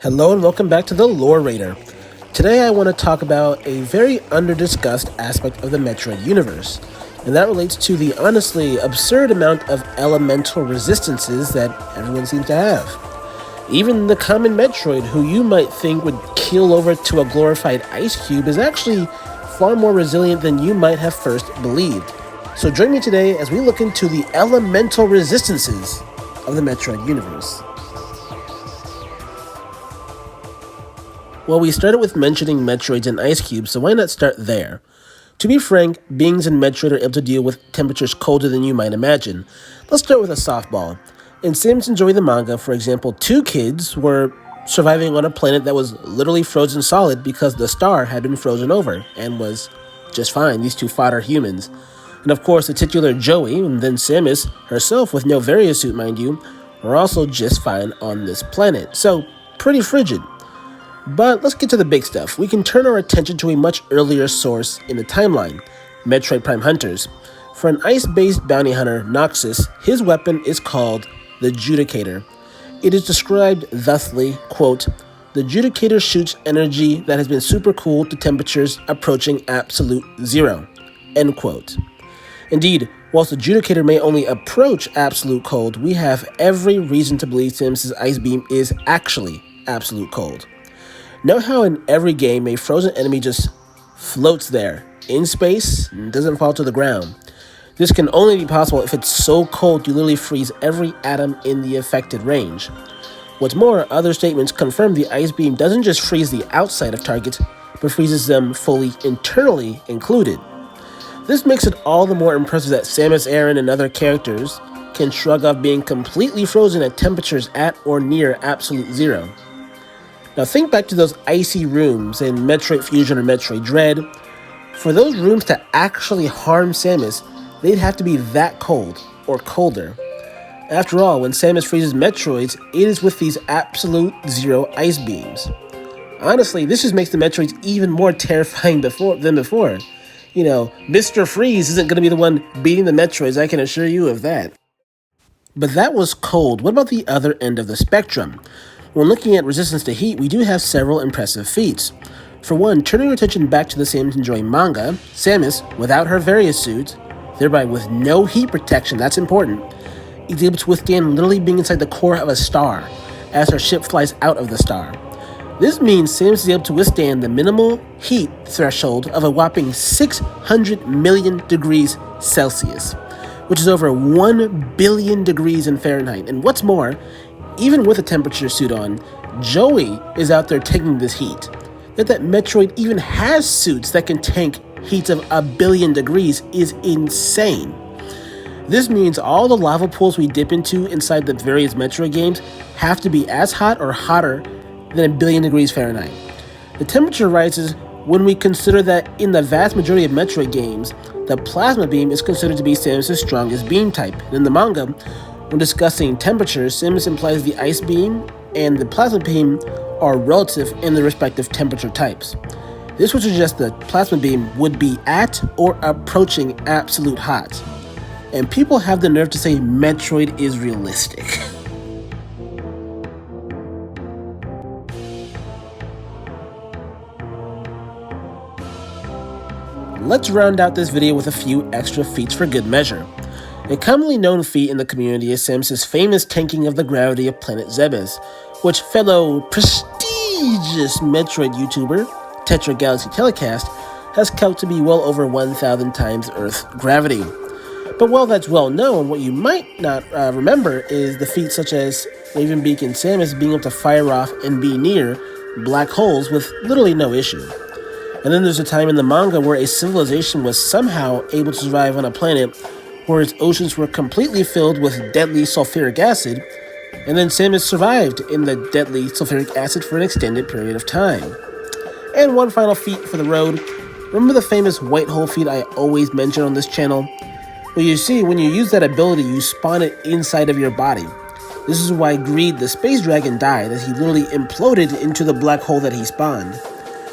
Hello and welcome back to the Lore Raider. Today I want to talk about a very under-discussed aspect of the Metroid universe, and that relates to the honestly absurd amount of elemental resistances that everyone seems to have. Even the common Metroid, who you might think would keel over to a glorified ice cube, is actually far more resilient than you might have first believed. So join me today as we look into the elemental resistances of the Metroid universe. Well, we started with mentioning Metroids and ice cubes, so why not start there? To be frank, beings in Metroid are able to deal with temperatures colder than you might imagine. Let's start with a softball. In Sims Enjoy the Manga, for example, two kids were surviving on a planet that was literally frozen solid because the star had been frozen over and was just fine. These two fodder humans. And of course, the titular Joey, and then Samus herself with no Variosuit, mind you, were also just fine on this planet. So, pretty frigid. But let's get to the big stuff. We can turn our attention to a much earlier source in the timeline, Metroid Prime Hunters. For an ice-based bounty hunter, Noxus, his weapon is called the Judicator. It is described thusly, quote, "The Judicator shoots energy that has been supercooled to temperatures approaching absolute zero," end quote. Indeed, whilst the Judicator may only approach absolute cold, we have every reason to believe Samus' ice beam is actually absolute cold. Know how in every game a frozen enemy just floats there, in space, and doesn't fall to the ground? This can only be possible if it's so cold you literally freeze every atom in the affected range. What's more, other statements confirm the ice beam doesn't just freeze the outside of targets, but freezes them fully internally included. This makes it all the more impressive that Samus Aran and other characters can shrug off being completely frozen at temperatures at or near absolute zero. Now think back to those icy rooms in Metroid Fusion or Metroid Dread. For those rooms to actually harm Samus, they'd have to be that cold, or colder. After all, when Samus freezes Metroids, it is with these absolute zero ice beams. Honestly, this just makes the Metroids even more terrifying than before. You know, Mr. Freeze isn't going to be the one beating the Metroids, I can assure you of that. But that was cold. What about the other end of the spectrum? When looking at resistance to heat, we do have several impressive feats. For one, turning our attention back to the Sims Enjoy manga, Samus, without her Variosuit, thereby with no heat protection, that's important, is able to withstand literally being inside the core of a star, as her ship flies out of the star. This means Samus is able to withstand the minimal heat threshold of a whopping 600 million degrees Celsius, which is over 1 billion degrees in Fahrenheit. And what's more, even with a temperature suit on, Joey is out there taking this heat. That Metroid even has suits that can tank heats of 1 billion degrees is insane. This means all the lava pools we dip into inside the various Metroid games have to be as hot or hotter than 1 billion degrees Fahrenheit. The temperature rises when we consider that in the vast majority of Metroid games, the plasma beam is considered to be Samus' strongest beam type. In the manga, when discussing temperatures, Samus implies the ice beam and the plasma beam are relative in their respective temperature types. This would suggest the plasma beam would be at or approaching absolute hot. And people have the nerve to say Metroid is realistic. Let's round out this video with a few extra feats for good measure. A commonly known feat in the community is Samus' famous tanking of the gravity of planet Zebes, which fellow prestigious Metroid YouTuber, Tetra Galaxy Telecast, has calculated to be well over 1,000 times Earth's gravity. But while that's well known, what you might not remember is the feats such as Ravenbeak and Samus being able to fire off and be near black holes with literally no issue. And then there's a time in the manga where a civilization was somehow able to survive on a planet where its oceans were completely filled with deadly sulfuric acid, and then Samus survived in the deadly sulfuric acid for an extended period of time. And one final feat for the road. Remember the famous white hole feat I always mention on this channel? Well, you see, when you use that ability, you spawn it inside of your body. This is why Greed, the space dragon, died, as he literally imploded into the black hole that he spawned.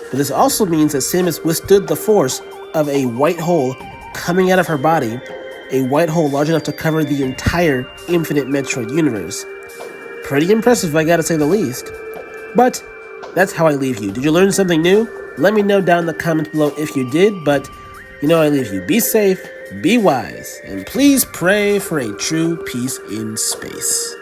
But this also means that Samus withstood the force of a white hole coming out of her body, a white hole large enough to cover the entire infinite Metroid universe. Pretty impressive, I gotta say the least. But that's how I leave you. Did you learn something new? Let me know down in the comments below if you did, but I leave you. Be safe, be wise, and please pray for a true peace in space.